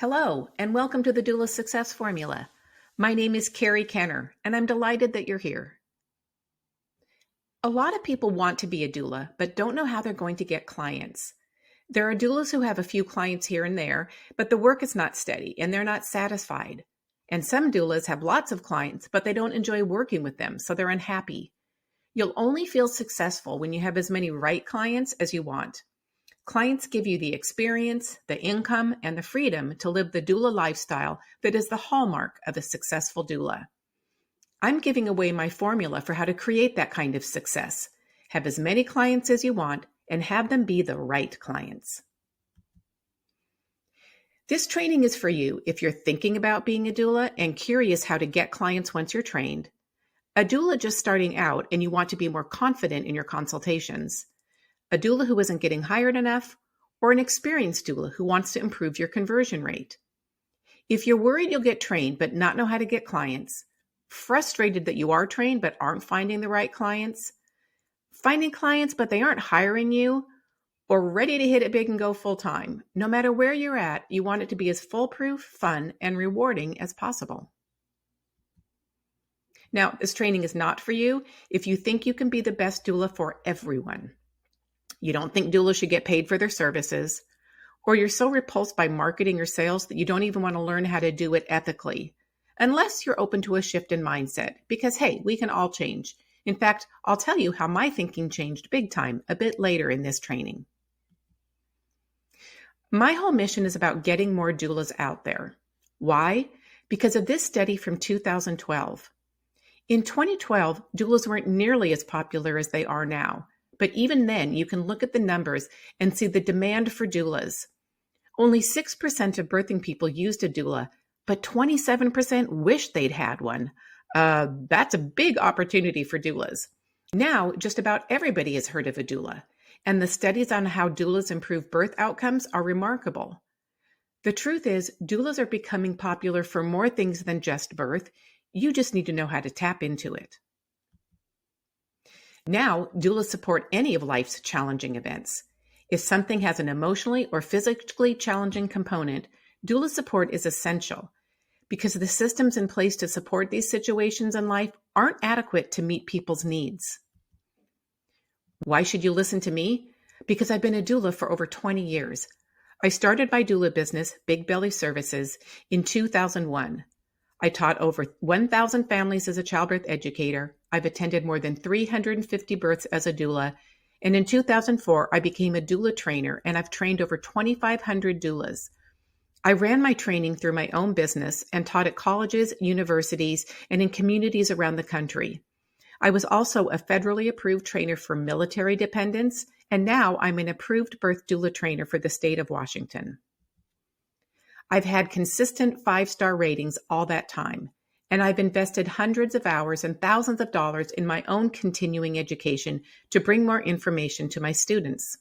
Hello, and welcome to the Doula Success Formula. My name is Carrie Kenner, and I'm delighted that you're here. A lot of people want to be a doula, but don't know how they're going to get clients. There are doulas who have a few clients here and there, but the work is not steady, and they're not satisfied. And some doulas have lots of clients, but they don't enjoy working with them, so they're unhappy. You'll only feel successful when you have as many right clients as you want. Clients give you the experience, the income, and the freedom to live the doula lifestyle that is the hallmark of a successful doula. I'm giving away my formula for how to create that kind of success. Have as many clients as you want and have them be the right clients. This training is for you if you're thinking about being a doula and curious how to get clients once you're trained, a doula just starting out and you want to be more confident in your consultations, a doula who isn't getting hired enough, or an experienced doula who wants to improve your conversion rate. If you're worried you'll get trained but not know how to get clients, frustrated that you are trained but aren't finding the right clients, finding clients but they aren't hiring you, or ready to hit it big and go full time, no matter where you're at, you want it to be as foolproof, fun, and rewarding as possible. Now, this training is not for you if you think you can be the best doula for everyone. You don't think doulas should get paid for their services, or you're so repulsed by marketing or sales that you don't even want to learn how to do it ethically, unless you're open to a shift in mindset, because hey, we can all change. In fact, I'll tell you how my thinking changed big time a bit later in this training. My whole mission is about getting more doulas out there. Why? Because of this study from 2012. In 2012, doulas weren't nearly as popular as they are now. But even then, you can look at the numbers and see the demand for doulas. Only 6% of birthing people used a doula, but 27% wished they'd had one. That's a big opportunity for doulas. Now, just about everybody has heard of a doula, and the studies on how doulas improve birth outcomes are remarkable. The truth is, doulas are becoming popular for more things than just birth. You just need to know how to tap into it. Now, doulas support any of life's challenging events. If something has an emotionally or physically challenging component, doula support is essential because the systems in place to support these situations in life aren't adequate to meet people's needs. Why should you listen to me? Because I've been a doula for over 20 years. I started my doula business, Big Belly Services, in 2001. I taught over 1,000 families as a childbirth educator. I've attended more than 350 births as a doula. And in 2004, I became a doula trainer, and I've trained over 2,500 doulas. I ran my training through my own business and taught at colleges, universities, and in communities around the country. I was also a federally approved trainer for military dependents, and now I'm an approved birth doula trainer for the state of Washington. I've had consistent 5-star ratings all that time, and I've invested hundreds of hours and thousands of dollars in my own continuing education to bring more information to my students.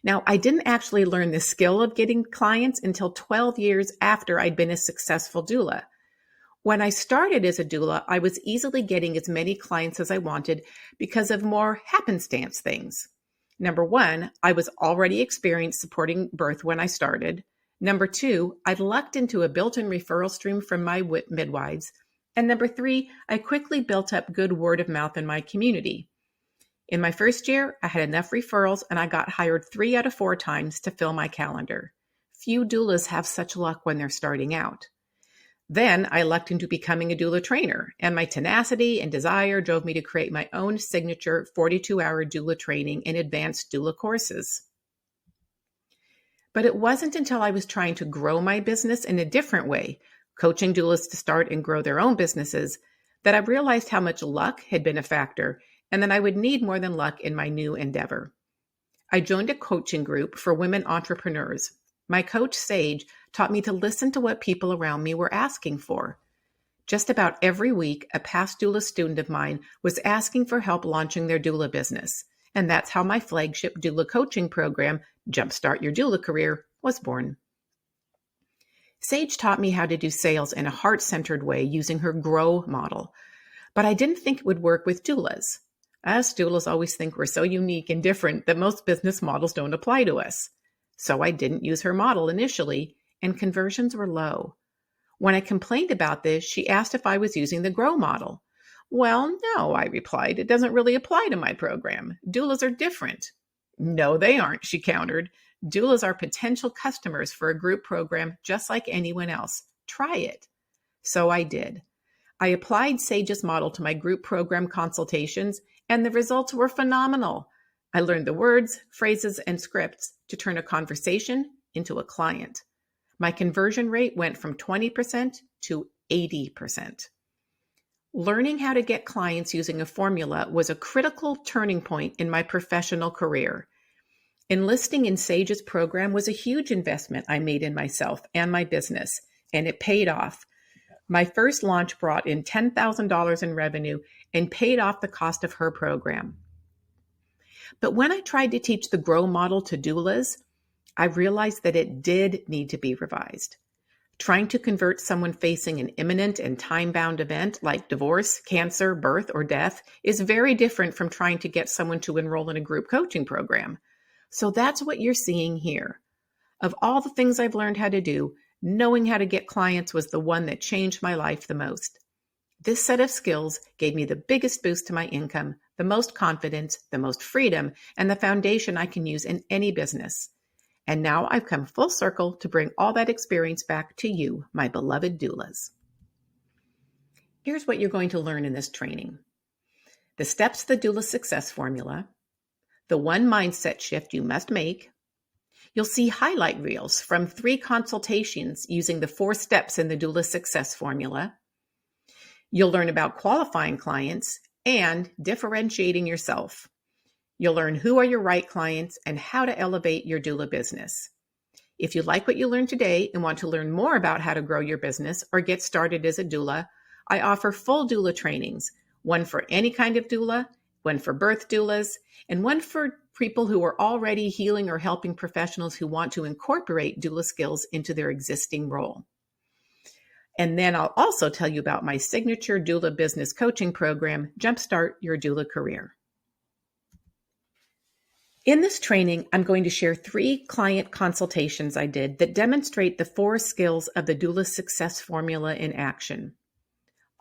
Now, I didn't actually learn the skill of getting clients until 12 years after I'd been a successful doula. When I started as a doula, I was easily getting as many clients as I wanted because of more happenstance things. Number one, I was already experienced supporting birth when I started. Number two, I lucked into a built-in referral stream from my midwives. And number three, I quickly built up good word of mouth in my community. In my first year, I had enough referrals and I got hired 3 out of 4 times to fill my calendar. Few doulas have such luck when they're starting out. Then I lucked into becoming a doula trainer, and my tenacity and desire drove me to create my own signature 42-hour doula training and advanced doula courses. But it wasn't until I was trying to grow my business in a different way, coaching doulas to start and grow their own businesses, that I realized how much luck had been a factor and that I would need more than luck in my new endeavor. I joined a coaching group for women entrepreneurs. My coach, Sage, taught me to listen to what people around me were asking for. Just about every week, a past doula student of mine was asking for help launching their doula business. And that's how my flagship doula coaching program, JumpStart Your Doula Career, was born. Sage taught me how to do sales in a heart-centered way using her GROW model, but I didn't think it would work with doulas. Us doulas always think we're so unique and different that most business models don't apply to us. So I didn't use her model initially, and conversions were low. When I complained about this, she asked if I was using the GROW model. Well, no, I replied. It doesn't really apply to my program. Doulas are different. No, they aren't, she countered. Doulas are potential customers for a group program just like anyone else. Try it. So I did. I applied Sage's model to my group program consultations, and the results were phenomenal. I learned the words, phrases, and scripts to turn a conversation into a client. My conversion rate went from 20% to 80%. Learning how to get clients using a formula was a critical turning point in my professional career. Enlisting in Sage's program was a huge investment I made in myself and my business, and it paid off. My first launch brought in $10,000 in revenue and paid off the cost of her program. But when I tried to teach the GROW model to doulas, I realized that it did need to be revised. Trying to convert someone facing an imminent and time-bound event like divorce, cancer, birth, or death is very different from trying to get someone to enroll in a group coaching program. So that's what you're seeing here. Of all the things I've learned how to do, knowing how to get clients was the one that changed my life the most. This set of skills gave me the biggest boost to my income, the most confidence, the most freedom, and the foundation I can use in any business. And now I've come full circle to bring all that experience back to you, my beloved doulas. Here's what you're going to learn in this training. The steps to the Doula Success Formula, the one mindset shift you must make. You'll see highlight reels from 3 consultations using the 4 steps in the Doula Success Formula. You'll learn about qualifying clients and differentiating yourself. You'll learn who are your right clients and how to elevate your doula business. If you like what you learned today and want to learn more about how to grow your business or get started as a doula, I offer full doula trainings, one for any kind of doula, one for birth doulas, and one for people who are already healing or helping professionals who want to incorporate doula skills into their existing role. And then I'll also tell you about my signature doula business coaching program, JumpStart Your Doula Career. In this training, I'm going to share 3 client consultations I did that demonstrate the 4 skills of the Doula Success Formula in action.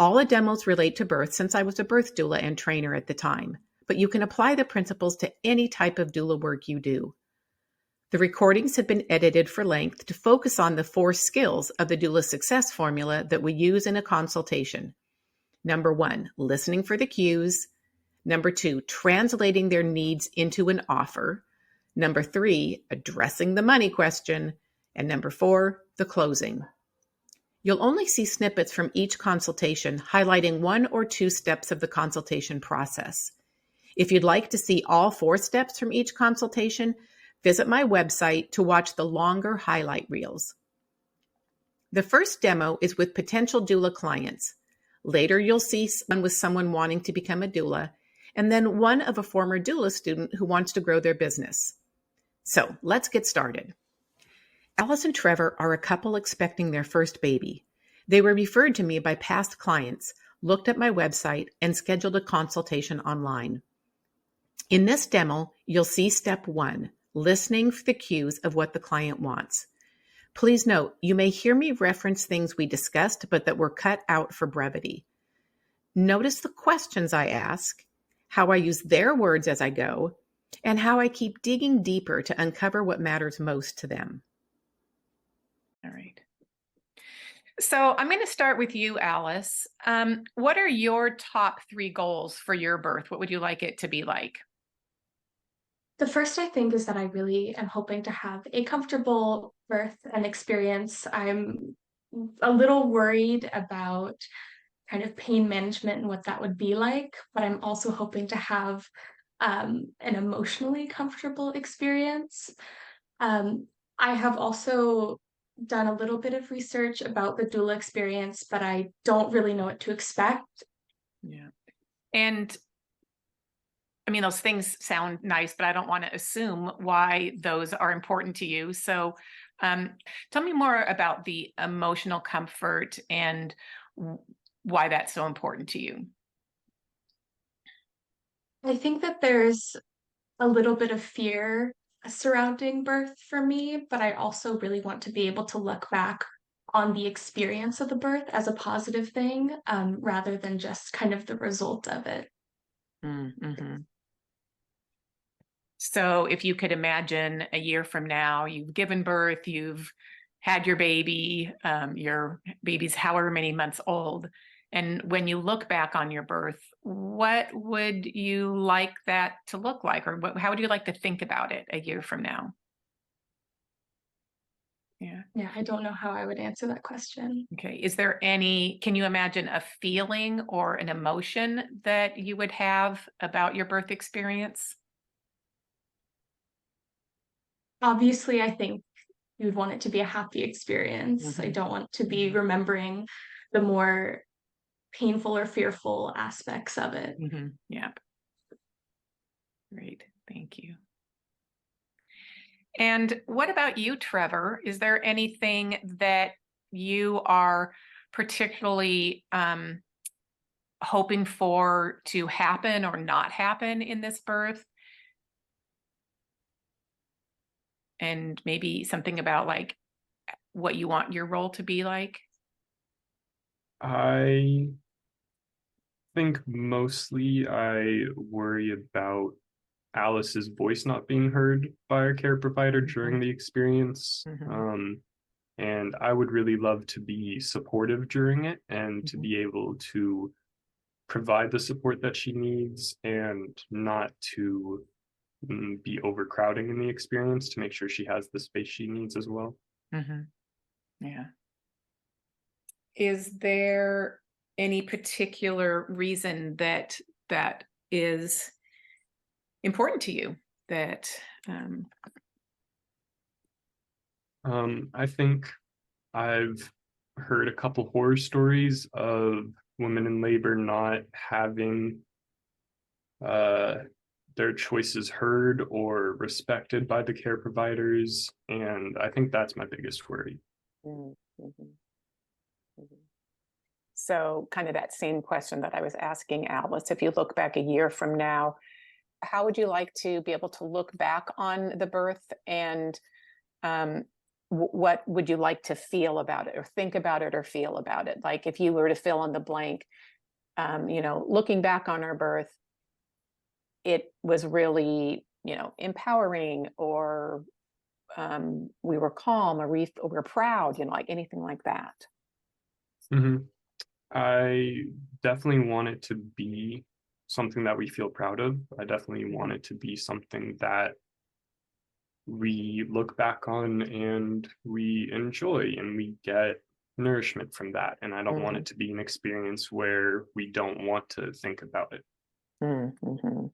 All the demos relate to birth since I was a birth doula and trainer at the time, but you can apply the principles to any type of doula work you do. The recordings have been edited for length to focus on the 4 skills of the Doula Success Formula that we use in a consultation. Number 1, listening for the cues. Number 2, translating their needs into an offer. Number 3, addressing the money question. And number 4, the closing. You'll only see snippets from each consultation highlighting 1 or 2 steps of the consultation process. If you'd like to see all 4 steps from each consultation, visit my website to watch the longer highlight reels. The first demo is with potential doula clients. Later, you'll see one with someone wanting to become a doula, and then one of a former doula student who wants to grow their business. So let's get started. Alice and Trevor are a couple expecting their first baby. They were referred to me by past clients, looked at my website, and scheduled a consultation online. In this demo, you'll see step 1, listening for the cues of what the client wants. Please note, you may hear me reference things we discussed, but that were cut out for brevity. Notice the questions I ask, how I use their words as I go, and how I keep digging deeper to uncover what matters most to them. All right. So I'm going to start with you, Alice. What are your top 3 goals for your birth? What would you like it to be like? The first, I think, is that I really am hoping to have a comfortable birth and experience. I'm a little worried about kind of pain management and what that would be like, but I'm also hoping to have an emotionally comfortable experience. I have also done a little bit of research about the doula experience, but I don't really know what to expect. Yeah. And I mean, those things sound nice, but I don't want to assume why those are important to you. So tell me more about the emotional comfort and why that's so important to you. I think that there's a little bit of fear surrounding birth for me, but I also really want to be able to look back on the experience of the birth as a positive thing, rather than just kind of the result of it. Mm-hmm. So if you could imagine a year from now, you've given birth, you've had your baby's however many months old. And when you look back on your birth, what would you like that to look like? Or how would you like to think about it a year from now? Yeah. Yeah, I don't know how I would answer that question. Okay. Can you imagine a feeling or an emotion that you would have about your birth experience? Obviously, I think you would want it to be a happy experience. I Mm-hmm. don't want to be remembering the more painful or fearful aspects of it. Mm-hmm. Yeah. Great. Thank you. And what about you, Trevor? Is there anything that you are particularly hoping for to happen or not happen in this birth? And maybe something about like what you want your role to be like? I think mostly I worry about Alice's voice not being heard by our care provider during the experience. Mm-hmm. And I would really love to be supportive during it and to Mm-hmm. be able to provide the support that she needs and not to be overcrowding in the experience to make sure she has the space she needs as well. Mm-hmm. Yeah. Is there any particular reason that is important to you that I think I've heard a couple horror stories of women in labor not having uh, their choices heard or respected by the care providers, and I think that's my biggest worry. Mm-hmm. Mm-hmm. So kind of that same question that I was asking Alice, if you look back a year from now, how would you like to be able to look back on the birth, and what would you like to feel about it or think about it or feel about it? Like if you were to fill in the blank, looking back on our birth, it was really, empowering, or we were calm, or we were proud, like anything like that. Mm-hmm. I definitely want it to be something that we feel proud of. I definitely want it to be something that we look back on and we enjoy and we get nourishment from that. And I don't want it to be an experience where we don't want to think about it. Mm-hmm.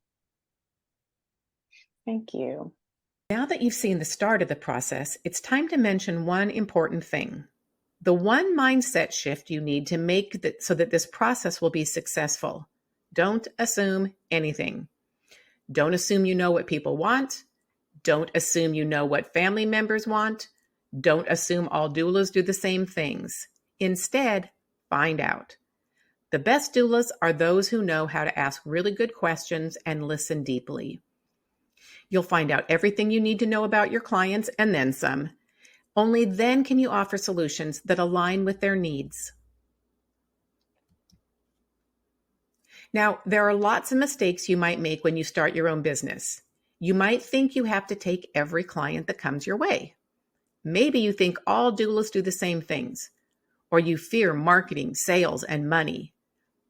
Thank you. Now that you've seen the start of the process, it's time to mention one important thing. The one mindset shift you need to make so that this process will be successful. Don't assume anything. Don't assume you know what people want. Don't assume you know what family members want. Don't assume all doulas do the same things. Instead, find out. The best doulas are those who know how to ask really good questions and listen deeply. You'll find out everything you need to know about your clients and then some. Only then can you offer solutions that align with their needs. Now, there are lots of mistakes you might make when you start your own business. You might think you have to take every client that comes your way. Maybe you think all doulas do the same things, or you fear marketing, sales, and money.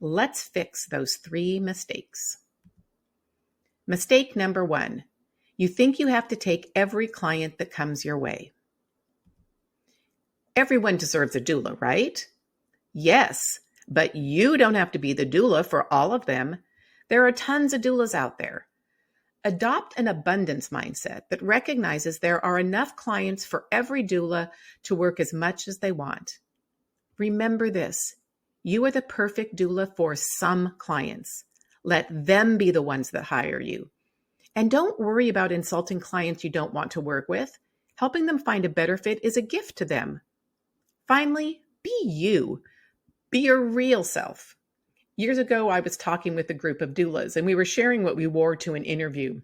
Let's fix those 3 mistakes. Mistake number 1. You think you have to take every client that comes your way. Everyone deserves a doula, right? Yes, but you don't have to be the doula for all of them. There are tons of doulas out there. Adopt an abundance mindset that recognizes there are enough clients for every doula to work as much as they want. Remember this: you are the perfect doula for some clients. Let them be the ones that hire you. And don't worry about insulting clients you don't want to work with. Helping them find a better fit is a gift to them. Finally, be you. Be your real self. Years ago, I was talking with a group of doulas, and we were sharing what we wore to an interview.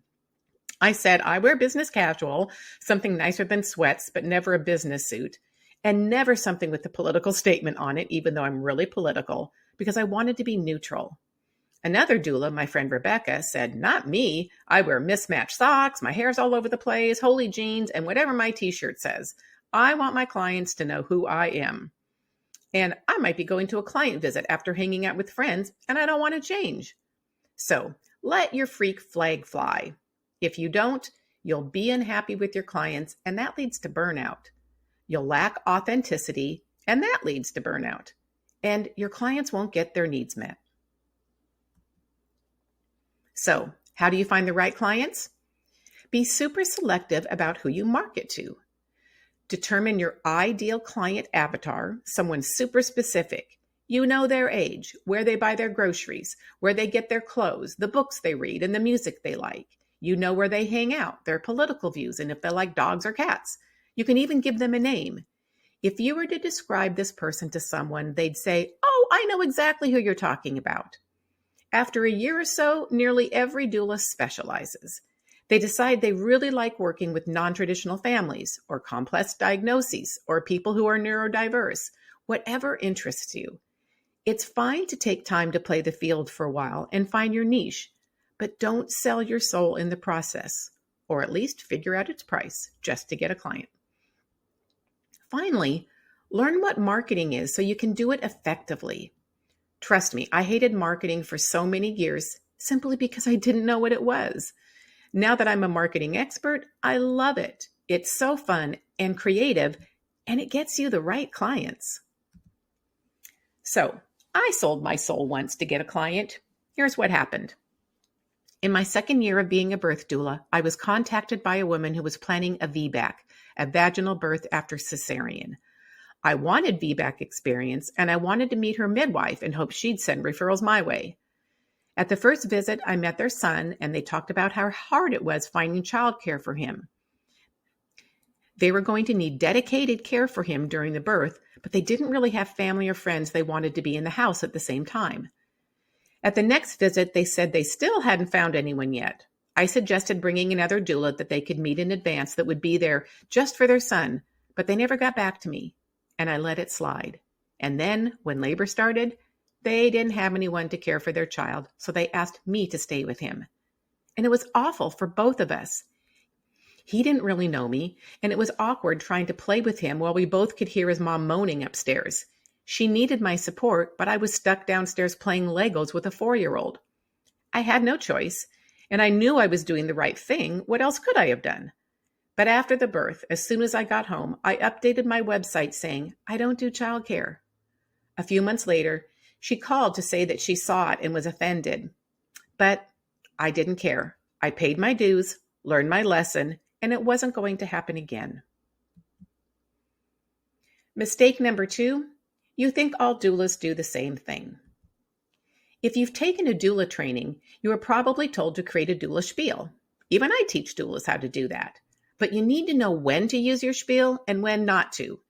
I said I wear business casual, something nicer than sweats, but never a business suit, and never something with a political statement on it, even though I'm really political, because I wanted to be neutral. Another doula, my friend Rebecca, said, not me. I wear mismatched socks, my hair's all over the place, holy jeans, and whatever my t-shirt says. I want my clients to know who I am. And I might be going to a client visit after hanging out with friends, and I don't want to change. So let your freak flag fly. If you don't, you'll be unhappy with your clients, and that leads to burnout. You'll lack authenticity, and that leads to burnout. And your clients won't get their needs met. So, how do you find the right clients? Be super selective about who you market to. Determine your ideal client avatar, someone super specific. You know their age, where they buy their groceries, where they get their clothes, the books they read, and the music they like. You know where they hang out, their political views, and if they like dogs or cats. You can even give them a name. If you were to describe this person to someone, they'd say, oh, I know exactly who you're talking about. After a year or so, nearly every doula specializes. They decide they really like working with non-traditional families or complex diagnoses or people who are neurodiverse, whatever interests you. It's fine to take time to play the field for a while and find your niche, but don't sell your soul in the process, or at least figure out its price just to get a client. Finally, learn what marketing is so you can do it effectively. Trust me, I hated marketing for so many years simply because I didn't know what it was. Now that I'm a marketing expert, I love it. It's so fun and creative, and it gets you the right clients. So, I sold my soul once to get a client. Here's what happened. In my second year of being a birth doula, I was contacted by a woman who was planning a VBAC, a vaginal birth after cesarean. I wanted VBAC experience, and I wanted to meet her midwife and hoped she'd send referrals my way. At the first visit, I met their son, and they talked about how hard it was finding childcare for him. They were going to need dedicated care for him during the birth, but they didn't really have family or friends they wanted to be in the house at the same time. At the next visit, they said they still hadn't found anyone yet. I suggested bringing another doula that they could meet in advance that would be there just for their son, but they never got back to me, and I let it slide. And then, when labor started, they didn't have anyone to care for their child, so they asked me to stay with him. And it was awful for both of us. He didn't really know me, and it was awkward trying to play with him while we both could hear his mom moaning upstairs. She needed my support, but I was stuck downstairs playing Legos with a 4-year-old. I had no choice, and I knew I was doing the right thing. What else could I have done? But after the birth, as soon as I got home, I updated my website saying, I don't do childcare. A few months later, she called to say that she saw it and was offended. But I didn't care. I paid my dues, learned my lesson, and it wasn't going to happen again. Mistake number 2, you think all doulas do the same thing. If you've taken a doula training, you are probably told to create a doula spiel. Even I teach doulas how to do that. But you need to know when to use your spiel and when not to.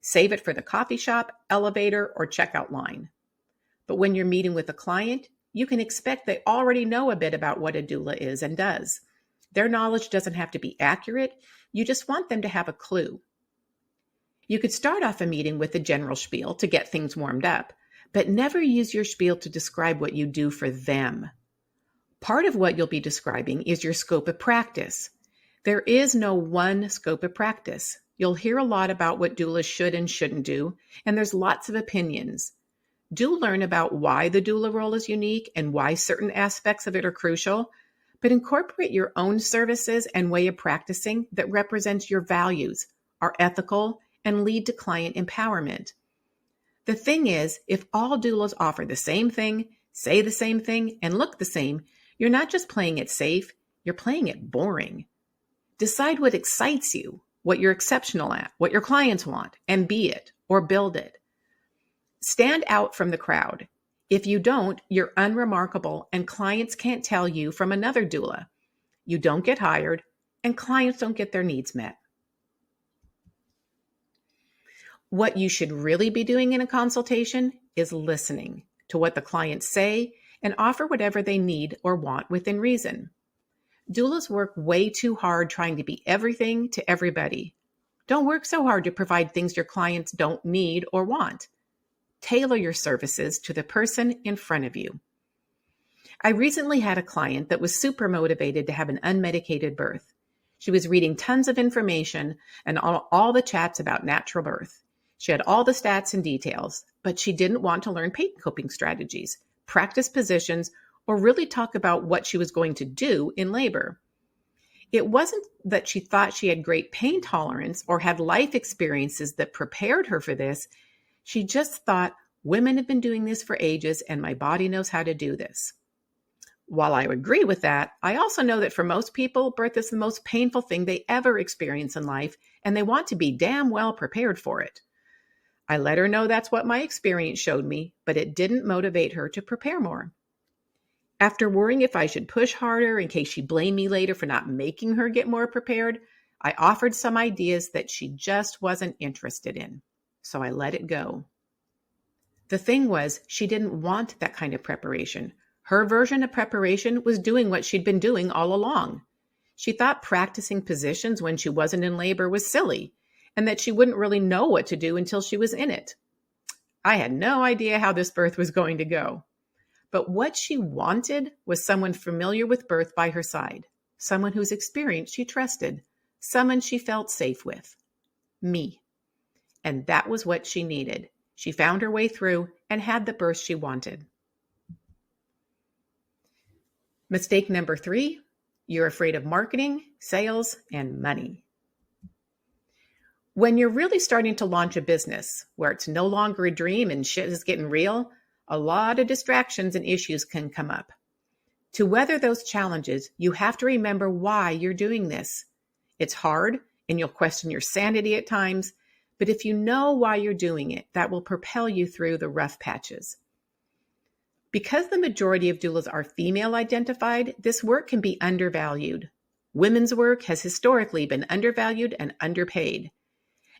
Save it for the coffee shop, elevator, or checkout line. But when you're meeting with a client, you can expect they already know a bit about what a doula is and does. Their knowledge doesn't have to be accurate. You just want them to have a clue. You could start off a meeting with a general spiel to get things warmed up, but never use your spiel to describe what you do for them. Part of what you'll be describing is your scope of practice. There is no one scope of practice. You'll hear a lot about what doulas should and shouldn't do, and there's lots of opinions. Do learn about why the doula role is unique and why certain aspects of it are crucial, but incorporate your own services and way of practicing that represents your values, are ethical, and lead to client empowerment. The thing is, if all doulas offer the same thing, say the same thing, and look the same, you're not just playing it safe, you're playing it boring. Decide what excites you, what you're exceptional at, what your clients want, and be it, or build it. Stand out from the crowd. If you don't, you're unremarkable, and clients can't tell you from another doula. You don't get hired, and clients don't get their needs met. What you should really be doing in a consultation is listening to what the clients say and offer whatever they need or want within reason. Doulas work way too hard trying to be everything to everybody. Don't work so hard to provide things your clients don't need or want. Tailor your services to the person in front of you. I recently had a client that was super motivated to have an unmedicated birth. She was reading tons of information and all the chats about natural birth. She had all the stats and details, but she didn't want to learn pain coping strategies, practice positions, or really talk about what she was going to do in labor. It wasn't that she thought she had great pain tolerance or had life experiences that prepared her for this. She just thought, women have been doing this for ages and my body knows how to do this. While I agree with that, I also know that for most people, birth is the most painful thing they ever experience in life, and they want to be damn well prepared for it. I let her know that's what my experience showed me, but it didn't motivate her to prepare more. After worrying if I should push harder in case she blamed me later for not making her get more prepared, I offered some ideas that she just wasn't interested in. So I let it go. The thing was, she didn't want that kind of preparation. Her version of preparation was doing what she'd been doing all along. She thought practicing positions when she wasn't in labor was silly, and that she wouldn't really know what to do until she was in it. I had no idea how this birth was going to go. But what she wanted was someone familiar with birth by her side, someone whose experience she trusted, someone she felt safe with. Me. And that was what she needed. She found her way through and had the birth she wanted. Mistake number 3, you're afraid of marketing, sales, and money. When you're really starting to launch a business where it's no longer a dream and shit is getting real, a lot of distractions and issues can come up. To weather those challenges, you have to remember why you're doing this. It's hard and you'll question your sanity at times, but if you know why you're doing it, that will propel you through the rough patches. Because the majority of doulas are female identified, this work can be undervalued. Women's work has historically been undervalued and underpaid.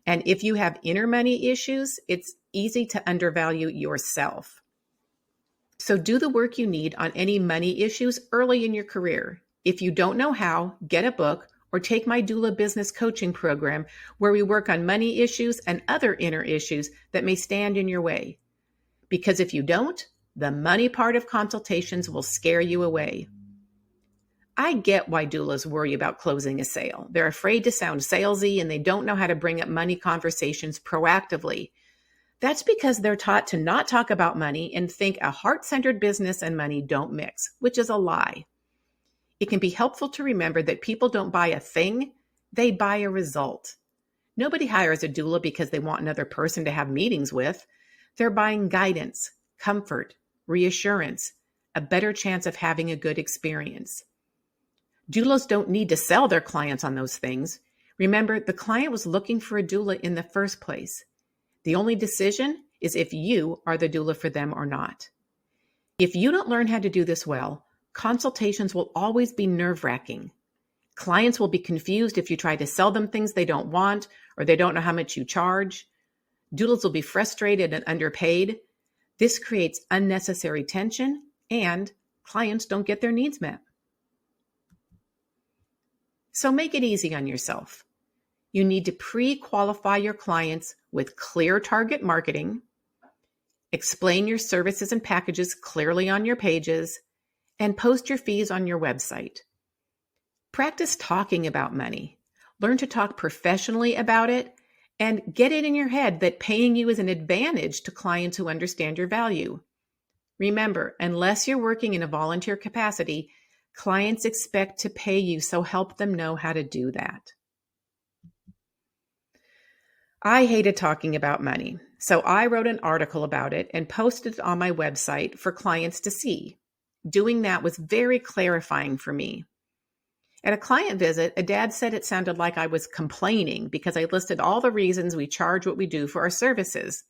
And if you have inner money issues, it's easy to undervalue yourself. So do the work you need on any money issues early in your career. If you don't know how, get a book or take my doula business coaching program where we work on money issues and other inner issues that may stand in your way. Because if you don't, the money part of consultations will scare you away. I get why doulas worry about closing a sale. They're afraid to sound salesy and they don't know how to bring up money conversations proactively. That's because they're taught to not talk about money and think a heart-centered business and money don't mix, which is a lie. It can be helpful to remember that people don't buy a thing, they buy a result. Nobody hires a doula because they want another person to have meetings with. They're buying guidance, comfort, reassurance, a better chance of having a good experience. Doulas don't need to sell their clients on those things. Remember, the client was looking for a doula in the first place. The only decision is if you are the doula for them or not. If you don't learn how to do this well, consultations will always be nerve-wracking. Clients will be confused if you try to sell them things they don't want or they don't know how much you charge. Doulas will be frustrated and underpaid. This creates unnecessary tension and clients don't get their needs met. So make it easy on yourself. You need to pre-qualify your clients with clear target marketing, explain your services and packages clearly on your pages, and post your fees on your website. Practice talking about money. Learn to talk professionally about it and get it in your head that paying you is an advantage to clients who understand your value. Remember, unless you're working in a volunteer capacity, clients expect to pay you, so help them know how to do that. I hated talking about money, so I wrote an article about it and posted it on my website for clients to see. Doing that was very clarifying for me. At a client visit, a dad said it sounded like I was complaining because I listed all the reasons we charge what we do for our services.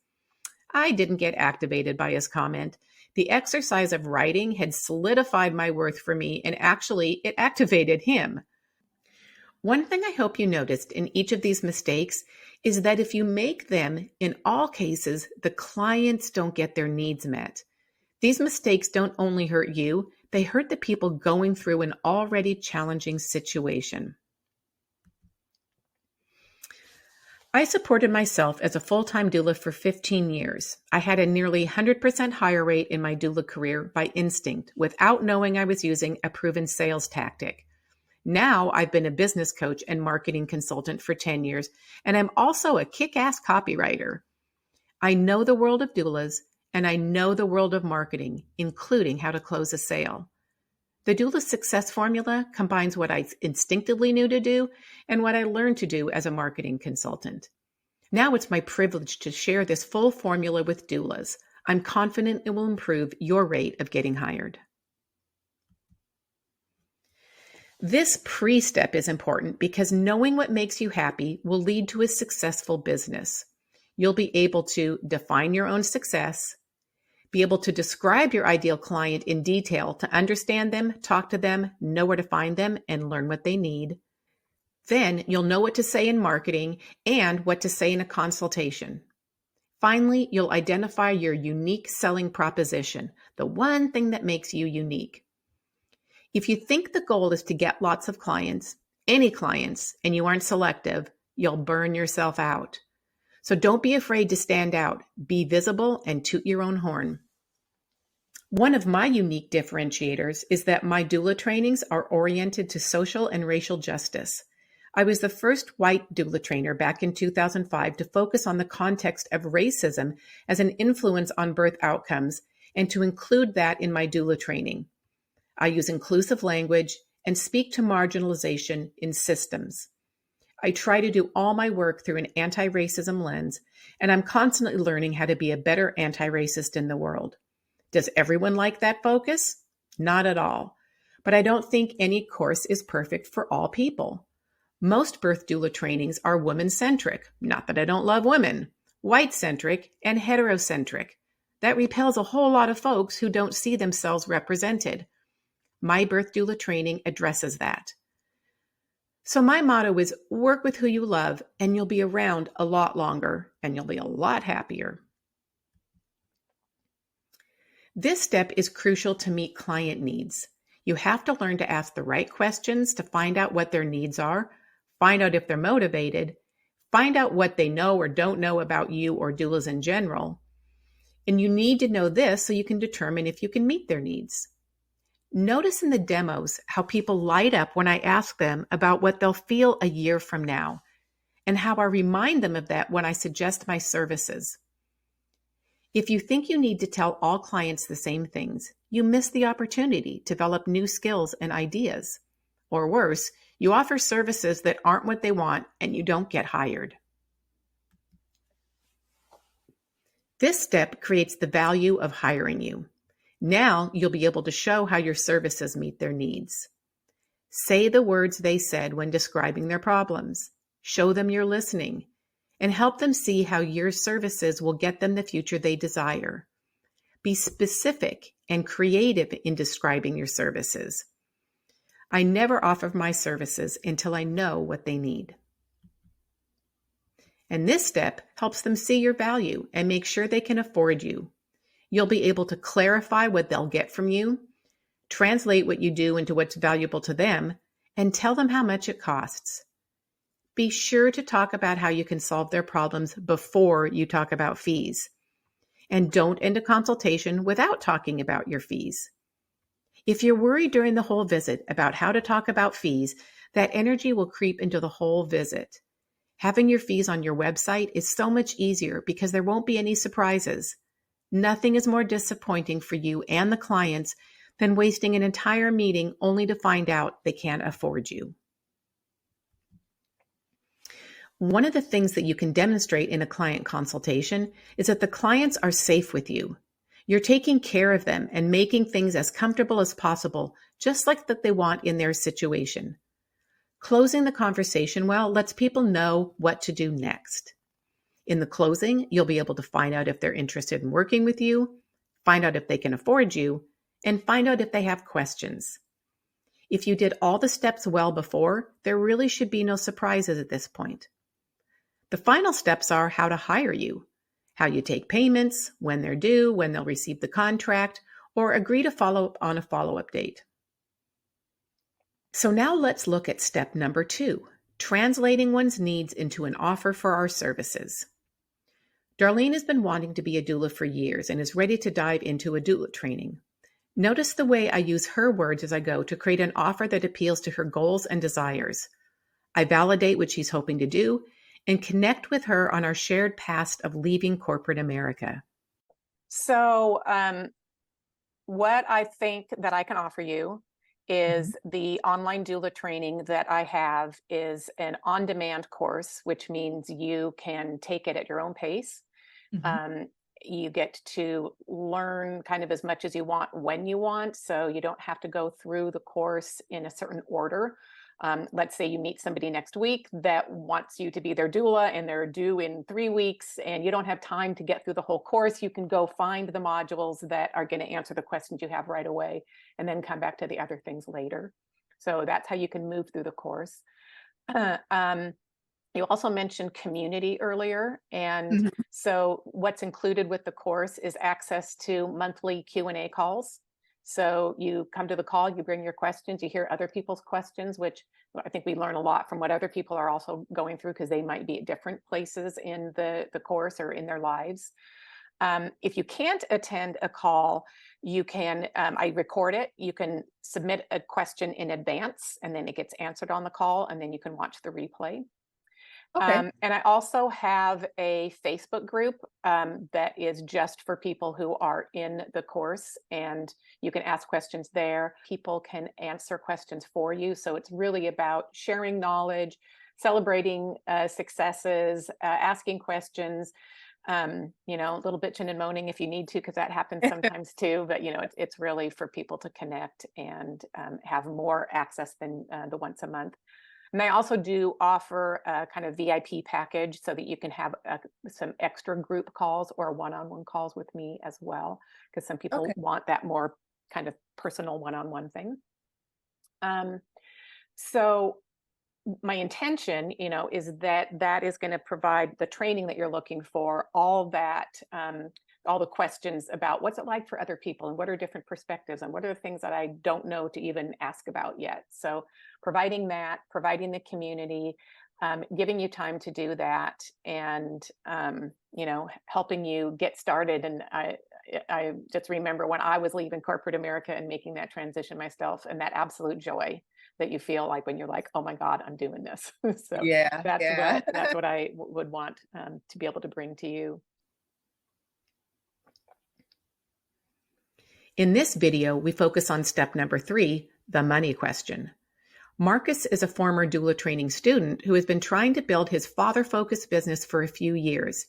I didn't get activated by his comment. The exercise of writing had solidified my worth for me, and actually, it activated him. One thing I hope you noticed in each of these mistakes is that if you make them, in all cases, the clients don't get their needs met. These mistakes don't only hurt you, They hurt the people going through an already challenging situation. I supported myself as a full-time doula for 15 years. I had a nearly 100% hire rate in my doula career by instinct, without knowing I was using a proven sales tactic. Now I've been a business coach and marketing consultant for 10 years, and I'm also a kick-ass copywriter. I know the world of doulas, and I know the world of marketing, including how to close a sale. The Doula Success Formula combines what I instinctively knew to do and what I learned to do as a marketing consultant. Now it's my privilege to share this full formula with doulas. I'm confident it will improve your rate of getting hired. This pre-step is important because knowing what makes you happy will lead to a successful business. You'll be able to define your own success, be able to describe your ideal client in detail to understand them, talk to them, know where to find them, and learn what they need. Then you'll know what to say in marketing and what to say in a consultation. Finally, you'll identify your unique selling proposition, the one thing that makes you unique. If you think the goal is to get lots of clients, any clients, and you aren't selective, you'll burn yourself out. So don't be afraid to stand out, be visible, and toot your own horn. One of my unique differentiators is that my doula trainings are oriented to social and racial justice. I was the first white doula trainer back in 2005 to focus on the context of racism as an influence on birth outcomes and to include that in my doula training. I use inclusive language and speak to marginalization in systems. I try to do all my work through an anti-racism lens, and I'm constantly learning how to be a better anti-racist in the world. Does everyone like that focus? Not at all. But I don't think any course is perfect for all people. Most birth doula trainings are woman-centric, not that I don't love women, white-centric, and heterocentric. That repels a whole lot of folks who don't see themselves represented. My birth doula training addresses that. So my motto is work with who you love, and you'll be around a lot longer, and you'll be a lot happier. This step is crucial to meet client needs. You have to learn to ask the right questions to find out what their needs are, find out if they're motivated, find out what they know or don't know about you or doulas in general. And you need to know this so you can determine if you can meet their needs. Notice in the demos how people light up when I ask them about what they'll feel a year from now, and how I remind them of that when I suggest my services. If you think you need to tell all clients the same things, you miss the opportunity to develop new skills and ideas. Or worse, you offer services that aren't what they want and you don't get hired. This step creates the value of hiring you. Now you'll be able to show how your services meet their needs. Say the words they said when describing their problems. Show them you're listening, and help them see how your services will get them the future they desire. Be specific and creative in describing your services. I never offer my services until I know what they need. And this step helps them see your value and make sure they can afford you. You'll be able to clarify what they'll get from you, translate what you do into what's valuable to them, and tell them how much it costs. Be sure to talk about how you can solve their problems before you talk about fees. And don't end a consultation without talking about your fees. If you're worried during the whole visit about how to talk about fees, that energy will creep into the whole visit. Having your fees on your website is so much easier because there won't be any surprises. Nothing is more disappointing for you and the clients than wasting an entire meeting only to find out they can't afford you. One of the things that you can demonstrate in a client consultation is that the clients are safe with you. You're taking care of them and making things as comfortable as possible, just like that they want in their situation. Closing the conversation well lets people know what to do next. In the closing, you'll be able to find out if they're interested in working with you, find out if they can afford you, and find out if they have questions. If you did all the steps well before, there really should be no surprises at this point. The final steps are how to hire you, how you take payments, when they're due, when they'll receive the contract, or agree to follow up on a follow-up date. So now let's look at step number 2, translating one's needs into an offer for our services. Darlene has been wanting to be a doula for years and is ready to dive into a doula training. Notice the way I use her words as I go to create an offer that appeals to her goals and desires. I validate what she's hoping to do and connect with her on our shared past of leaving corporate America. So what I think that I can offer you is the online doula training that I have is an on-demand course, which means you can take it at your own pace. You get to learn kind of as much as you want when you want, so you don't have to go through the course in a certain order. Let's say you meet somebody next week that wants you to be their doula and they're due in 3 weeks and you don't have time to get through the whole course. You can go find the modules that are going to answer the questions you have right away and then come back to the other things later. So that's how you can move through the course. You also mentioned community earlier. And so what's included with the course is access to monthly Q&A calls. So you come to the call, you bring your questions, you hear other people's questions, which I think we learn a lot from what other people are also going through because they might be at different places in the course or in their lives. If you can't attend a call, you can, I record it, you can submit a question in advance and then it gets answered on the call and then you can watch the replay. Okay. And I also have a Facebook group that is just for people who are in the course, and you can ask questions there. People can answer questions for you. So it's really about sharing knowledge, celebrating successes, asking questions, a little bitching and moaning if you need to, because that happens sometimes too. But, it's really for people to connect and have more access than the once a month. And I also do offer a kind of VIP package so that you can have some extra group calls or one-on-one calls with me as well, because some people want that more kind of personal one-on-one thing. So my intention, is that is going to provide the training that you're looking for, all that, all the questions about what's it like for other people and what are different perspectives and what are the things that I don't know to even ask about yet. So providing that, providing the community, giving you time to do that and, helping you get started. And I just remember when I was leaving corporate America and making that transition myself and that absolute joy that you feel like when you're like, oh my God, I'm doing this. So that's what I would want to be able to bring to you. In this video, we focus on step number 3, the money question. Marcus is a former doula training student who has been trying to build his father-focused business for a few years.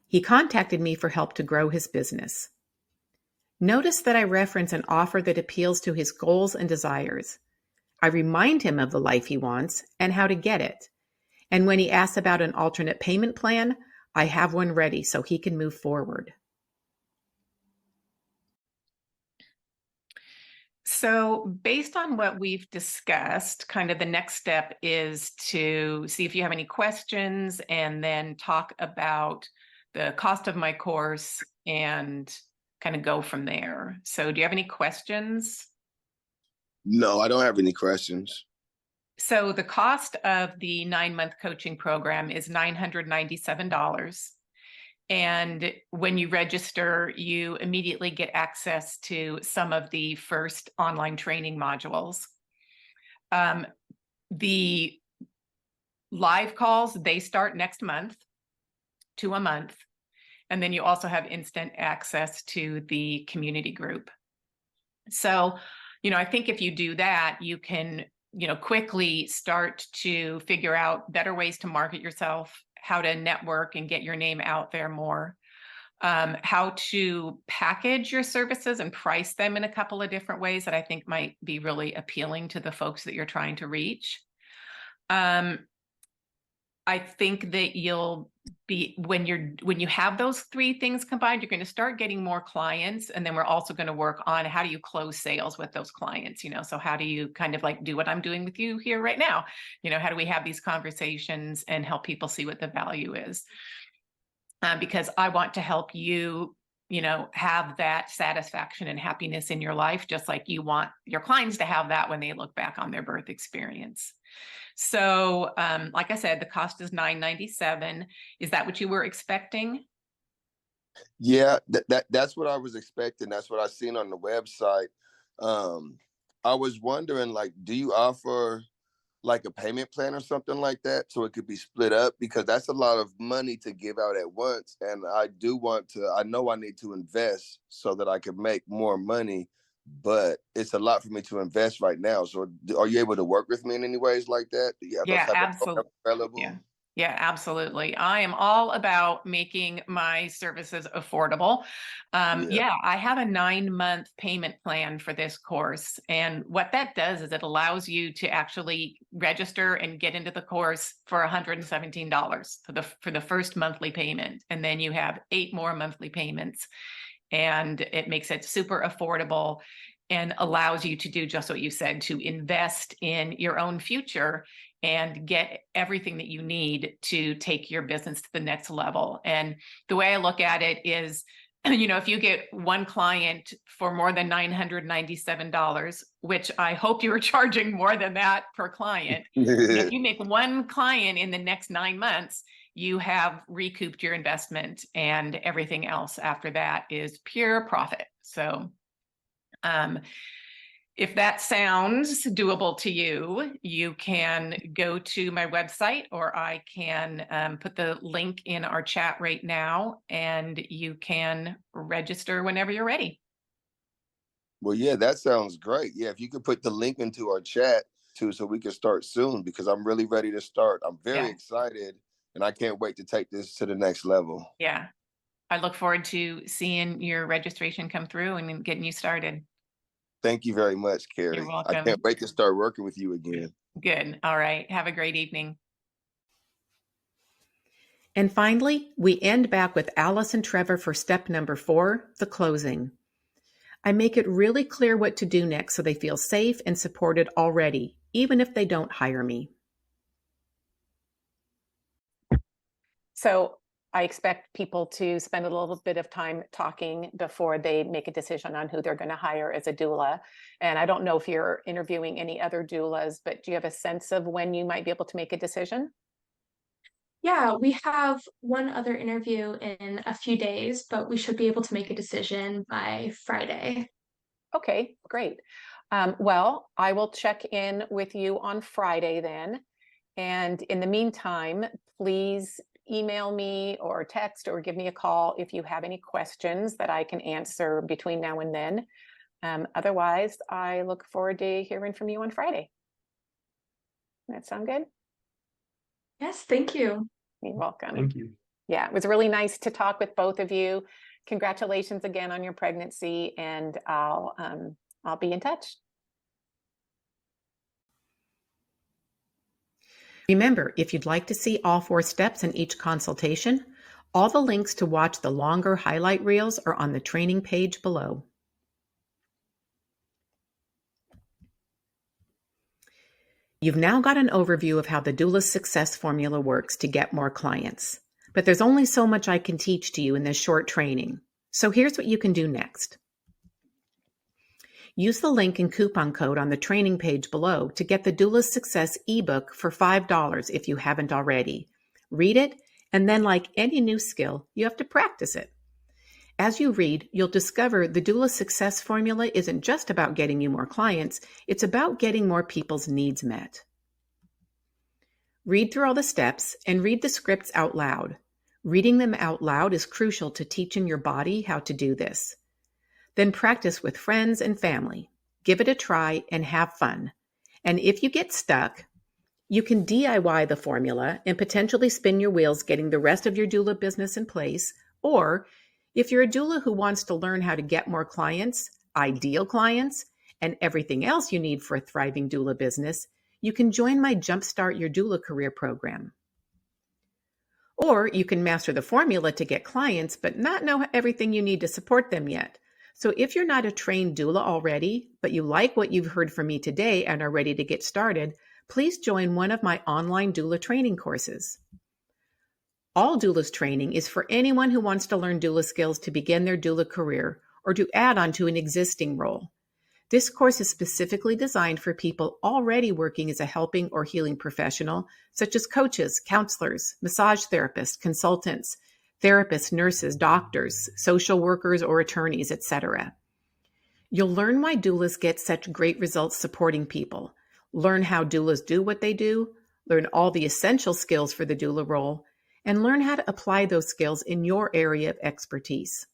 He contacted me for help to grow his business. Notice that I reference an offer that appeals to his goals and desires. I remind him of the life he wants and how to get it. And when he asks about an alternate payment plan, I have one ready so he can move forward. So based on what we've discussed, kind of the next step is to see if you have any questions and then talk about the cost of my course and kind of go from there. So do you have any questions? No, I don't have any questions. So the cost of the 9-month coaching program is $997. And when you register, you immediately get access to some of the first online training modules. The live calls, they start next month to a month. And then you also have instant access to the community group. So, I think if you do that, you can, quickly start to figure out better ways to market yourself, how to network and get your name out there more, how to package your services and price them in a couple of different ways that I think might be really appealing to the folks that you're trying to reach. I think that you'll be, when you have those 3 things combined, you're going to start getting more clients. And then we're also going to work on how do you close sales with those clients, so how do you kind of like do what I'm doing with you here right now? How do we have these conversations and help people see what the value is? Because I want to help you have that satisfaction and happiness in your life, just like you want your clients to have that when they look back on their birth experience. So, like I said, the cost is $997. Is that what you were expecting? Yeah, that's what I was expecting. That's what I seen on the website. I was wondering, like, do you offer like a payment plan or something like that so it could be split up? Because that's a lot of money to give out at once. And I know I need to invest so that I can make more money, but it's a lot for me to invest right now. So are you able to work with me in any ways like that? Do you have those Yeah, type of absolutely. programs available? Yeah, absolutely. I am all about making my services affordable. Yeah, I have a 9-month payment plan for this course. And what that does is it allows you to actually register and get into the course for $117 for the first monthly payment. And then you have 8 more monthly payments. And it makes it super affordable and allows you to do just what you said, to invest in your own future and get everything that you need to take your business to the next level. And the way I look at it is, if you get one client for more than $997, which I hope you are charging more than that per client, if you make one client in the next 9 months, you have recouped your investment, and everything else after that is pure profit. So, if that sounds doable to you, you can go to my website, or I can put the link in our chat right now, and you can register whenever you're ready. Well, yeah, that sounds great. Yeah, if you could put the link into our chat too, so we can start soon, because I'm really ready to start. I'm very excited, and I can't wait to take this to the next level. Yeah, I look forward to seeing your registration come through and getting you started. Thank you very much, Carrie. You're welcome. I can't wait to start working with you again. Good. All right. Have a great evening. And finally, we end back with Alice and Trevor for step number 4, the closing. I make it really clear what to do next so they feel safe and supported already, even if they don't hire me. So I expect people to spend a little bit of time talking before they make a decision on who they're going to hire as a doula. And I don't know if you're interviewing any other doulas, but do you have a sense of when you might be able to make a decision? Yeah, we have one other interview in a few days, but we should be able to make a decision by Friday. Okay, great. Well, I will check in with you on Friday then. And in the meantime, please email me or text or give me a call if you have any questions that I can answer between now and then. Otherwise, I look forward to hearing from you on Friday. That sound good? Yes, thank you. You're welcome. Thank you. Yeah, it was really nice to talk with both of you. Congratulations again on your pregnancy, and I'll be in touch. Remember, if you'd like to see all 4 steps in each consultation, all the links to watch the longer highlight reels are on the training page below. You've now got an overview of how the Doula Success Formula works to get more clients. But there's only so much I can teach to you in this short training. So here's what you can do next. Use the link and coupon code on the training page below to get the Doula Success ebook for $5 if you haven't already. Read it, and then like any new skill, you have to practice it. As you read, you'll discover the Doula Success Formula isn't just about getting you more clients, it's about getting more people's needs met. Read through all the steps and read the scripts out loud. Reading them out loud is crucial to teaching your body how to do this. Then practice with friends and family. Give it a try and have fun. And if you get stuck, you can DIY the formula and potentially spin your wheels getting the rest of your doula business in place. Or if you're a doula who wants to learn how to get more clients, ideal clients, and everything else you need for a thriving doula business, you can join my JumpStart Your Doula Career program. Or you can master the formula to get clients, but not know everything you need to support them yet. So if you're not a trained doula already, but you like what you've heard from me today and are ready to get started, please join one of my online doula training courses. All Doulas Training is for anyone who wants to learn doula skills to begin their doula career or to add on to an existing role. This course is specifically designed for people already working as a helping or healing professional, such as coaches, counselors, massage therapists, consultants, therapists, nurses, doctors, social workers, or attorneys, etc. You'll learn why doulas get such great results supporting people, learn how doulas do what they do, learn all the essential skills for the doula role, and learn how to apply those skills in your area of expertise.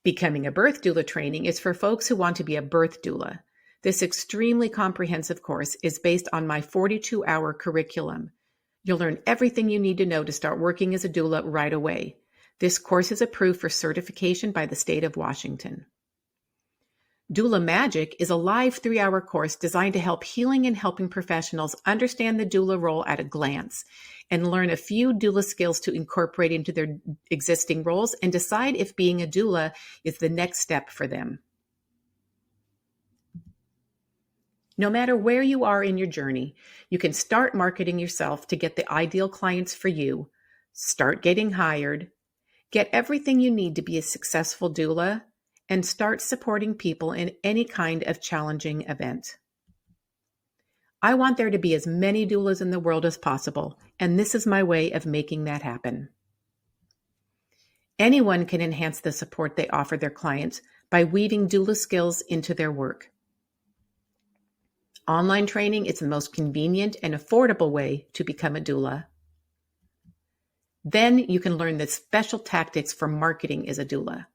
Becoming a birth doula training is for folks who want to be a birth doula. This extremely comprehensive course is based on my 42-hour curriculum. You'll learn everything you need to know to start working as a doula right away. This course is approved for certification by the state of Washington. Doula Magic is a live 3-hour course designed to help healing and helping professionals understand the doula role at a glance and learn a few doula skills to incorporate into their existing roles and decide if being a doula is the next step for them. No matter where you are in your journey, you can start marketing yourself to get the ideal clients for you, start getting hired, get everything you need to be a successful doula, and start supporting people in any kind of challenging event. I want there to be as many doulas in the world as possible, and this is my way of making that happen. Anyone can enhance the support they offer their clients by weaving doula skills into their work. Online training is the most convenient and affordable way to become a doula. Then you can learn the special tactics for marketing as a doula.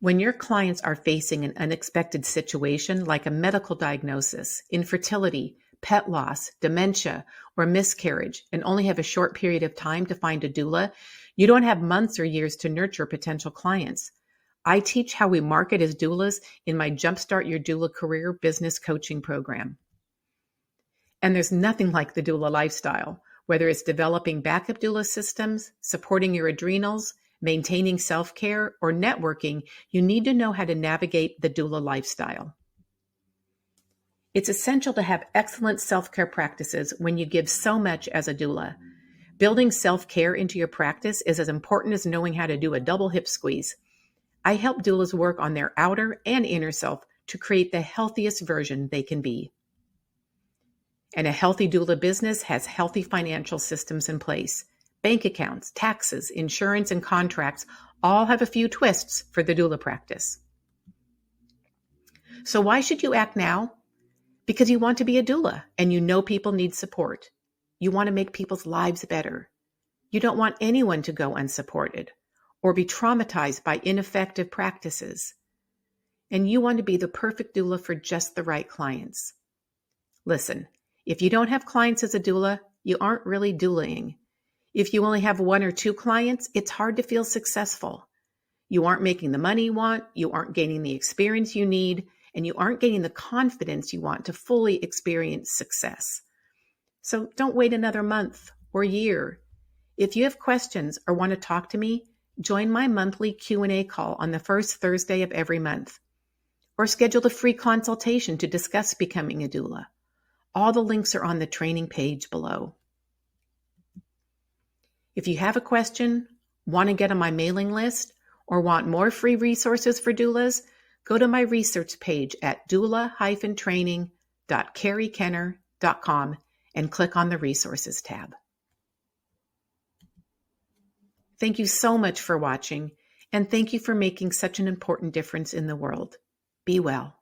When your clients are facing an unexpected situation like a medical diagnosis, infertility, pet loss, dementia, or miscarriage, and only have a short period of time to find a doula, you don't have months or years to nurture potential clients. I teach how we market as doulas in my JumpStart Your Doula Career business coaching program. And there's nothing like the doula lifestyle, whether it's developing backup doula systems, supporting your adrenals, maintaining self-care, or networking, you need to know how to navigate the doula lifestyle. It's essential to have excellent self-care practices when you give so much as a doula. Building self-care into your practice is as important as knowing how to do a double hip squeeze. I help doulas work on their outer and inner self to create the healthiest version they can be. And a healthy doula business has healthy financial systems in place. Bank accounts, taxes, insurance, and contracts all have a few twists for the doula practice. So why should you act now? Because you want to be a doula and you know people need support. You want to make people's lives better. You don't want anyone to go unsupported or be traumatized by ineffective practices. And you want to be the perfect doula for just the right clients. Listen, if you don't have clients as a doula, you aren't really doulaing. If you only have 1 or 2 clients, it's hard to feel successful. You aren't making the money you want, you aren't gaining the experience you need, and you aren't gaining the confidence you want to fully experience success. So don't wait another month or year. If you have questions or want to talk to me, join my monthly Q&A call on the first Thursday of every month, or schedule a free consultation to discuss becoming a doula. All the links are on the training page below. If you have a question, want to get on my mailing list, or want more free resources for doulas, go to my research page at doula-training.carriekenner.com and click on the Resources tab. Thank you so much for watching, and thank you for making such an important difference in the world. Be well.